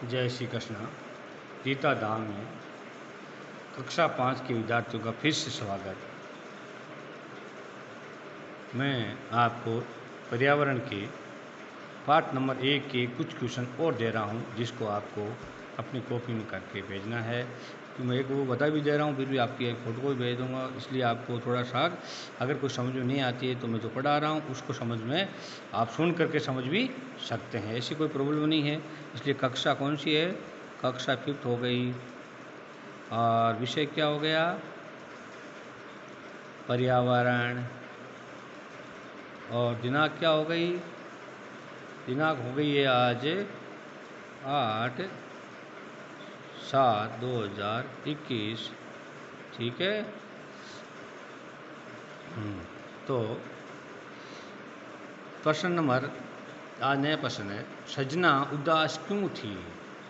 जय श्री कृष्ण। गीता धाम में कक्षा 5 के विद्यार्थियों का फिर से स्वागत। मैं आपको पर्यावरण के पाठ नंबर 1 के कुछ क्वेश्चन और दे रहा हूं, जिसको आपको अपनी कॉपी में करके भेजना है। तो मैं एक वो बता भी दे रहा हूं, फिर भी आपकी एक फ़ोटो भी भेज दूंगा, इसलिए आपको थोड़ा सा अगर कोई समझ में नहीं आती है तो मैं जो पढ़ा रहा हूं उसको समझ में आप सुन करके समझ भी सकते हैं, ऐसी कोई प्रॉब्लम नहीं है। इसलिए कक्षा कौन सी है? कक्षा 5th हो गई। और विषय क्या हो गया? पर्यावरण। और दिनांक क्या हो गई? दिनांक हो गई है आज 8/7/2021। ठीक है। तो प्रश्न नंबर, आज नया प्रश्न है। सजना उदास क्यों थी?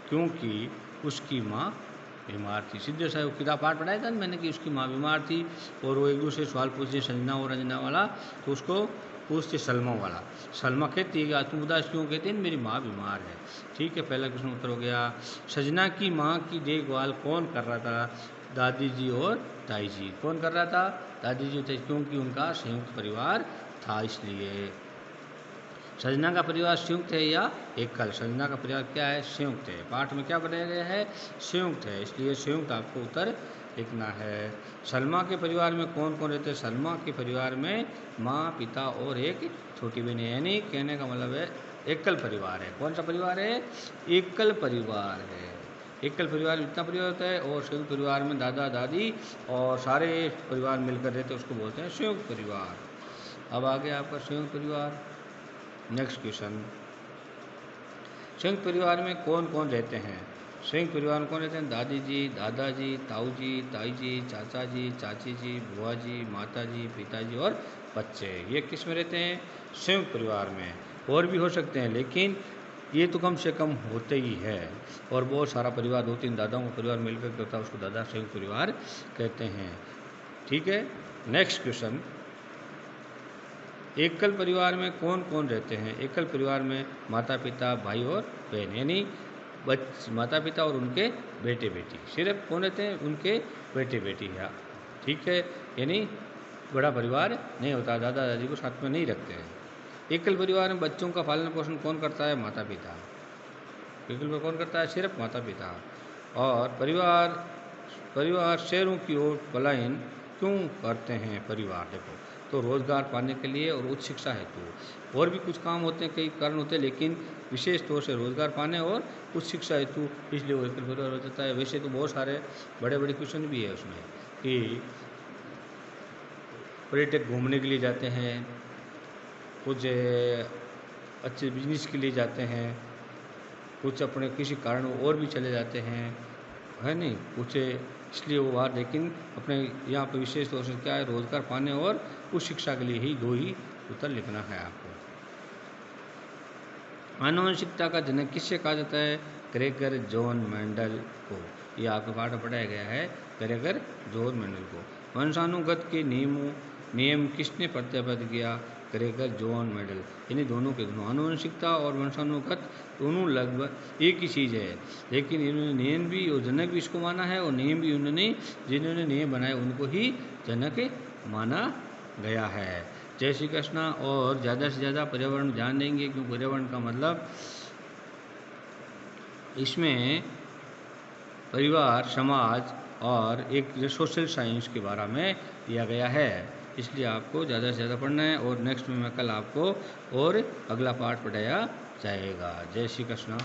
क्योंकि उसकी माँ बीमार थी। सीधे से किताब पाठ पढ़ाया था ना मैंने कि उसकी माँ बीमार थी, और वो एक दूसरे सवाल पूछते संजना और रंजना वाला, तो उसको पूछते सलमा वाला। सलमा कहती है कि तुम उदास क्यों? कहते हैं मेरी माँ बीमार है। ठीक है, पहला क्वेश्चन उत्तर हो गया। सजना की माँ की देखभाल कौन कर रहा था? दादी जी और ताई जी। कौन कर रहा था? दादी जी और ताई, क्योंकि उनका संयुक्त परिवार था इसलिए। सजना का परिवार संयुक्त है या एकल? सजना का परिवार क्या है? संयुक्त है। पाठ में क्या बनाया गया है? संयुक्त है, इसलिए संयुक्त आपको उत्तर लिखना है। सलमा के परिवार में कौन कौन रहते हैं? सलमा के परिवार में माँ, पिता और एक छोटी बहन है, यानी कहने का मतलब है एकल परिवार है। कौन सा परिवार है? एकल परिवार है। एकल परिवार में इतना परिवार होता है, और संयुक्त परिवार में दादा दादी और सारे परिवार मिलकर रहते हैं, उसको बोलते हैं संयुक्त परिवार। अब आ गया आपका संयुक्त परिवार। नेक्स्ट क्वेश्चन, संयुक्त परिवार में कौन कौन रहते हैं? संयुक्त परिवार में कौन रहते हैं? दादी जी, दादाजी, ताऊ जी, ताई जी, चाचा जी, चाची जी, बुआ जी, माता जी, पिताजी और बच्चे। ये किस में रहते हैं? संयुक्त परिवार में। और भी हो सकते हैं, लेकिन ये तो कम से कम होते ही है। और बहुत सारा परिवार, 2-3 दादाओं का परिवार मिलकर होता है, उसको दादा संयुक्त परिवार कहते हैं। ठीक है। नेक्स्ट क्वेश्चन, एकल परिवार में कौन कौन रहते हैं? एकल परिवार में माता पिता, भाई और बहन, यानी माता पिता और उनके बेटे बेटी। सिर्फ कौन रहते हैं? उनके बेटे बेटी है। ठीक है, यानी बड़ा परिवार नहीं होता, दादा दादी को साथ में नहीं रखते हैं। एकल परिवार में बच्चों का पालन पोषण कौन करता है? माता पिता। एकल में कौन करता है? सिर्फ माता पिता। और परिवार शहरों की ओर पलायन क्यों करते हैं? परिवार देखो, तो रोजगार पाने के लिए और उच्च शिक्षा हेतु। और भी कुछ काम होते हैं, कई कारण होते हैं, लेकिन विशेष तौर से रोजगार पाने और उच्च शिक्षा हेतु, इसलिए वो एकल परिवार हो जाता है। वैसे तो बहुत सारे बड़े बड़े क्वेश्चन भी है उसमें कि पर्यटक घूमने के लिए जाते हैं, कुछ अच्छे बिजनेस के लिए जाते हैं, कुछ अपने किसी कारण और भी चले जाते हैं, है नहीं कुछ, इसलिए वो बाहर, लेकिन अपने यहाँ पर विशेष तौर से क्या है? रोजगार पाने और उच्च शिक्षा के लिए ही दो ही उत्तर लिखना है आपको। आनुवंशिकता का जनक किससे कहा जाता है? ग्रेगर जॉन मेंडल को। ये आपको पाठ पढ़ाया गया है, ग्रेगर जॉन मेंडल को। वंशानुगत के नियम किसने प्रतिपादित किया? Gregor John Mendel. यानी दोनों के दोनों, आनुवंशिकता और वंशानुगत दोनों लगभग एक ही चीज़ है, लेकिन इन्होंने नियम भी और जनक भी इसको माना है, और नियम भी उन्होंने, जिन्होंने नियम बनाए उनको ही जनक माना गया है। जय श्री कृष्ण। और ज़्यादा से ज़्यादा पर्यावरण ध्यान देंगे, क्योंकि पर्यावरण का मतलब इसमें परिवार, समाज और एक सोशल साइंस के बारे में दिया गया है, इसलिए आपको ज़्यादा से ज़्यादा पढ़ना है। और नेक्स्ट में मैं कल आपको और अगला पाठ पढ़ाया जाएगा। जय श्री कृष्ण।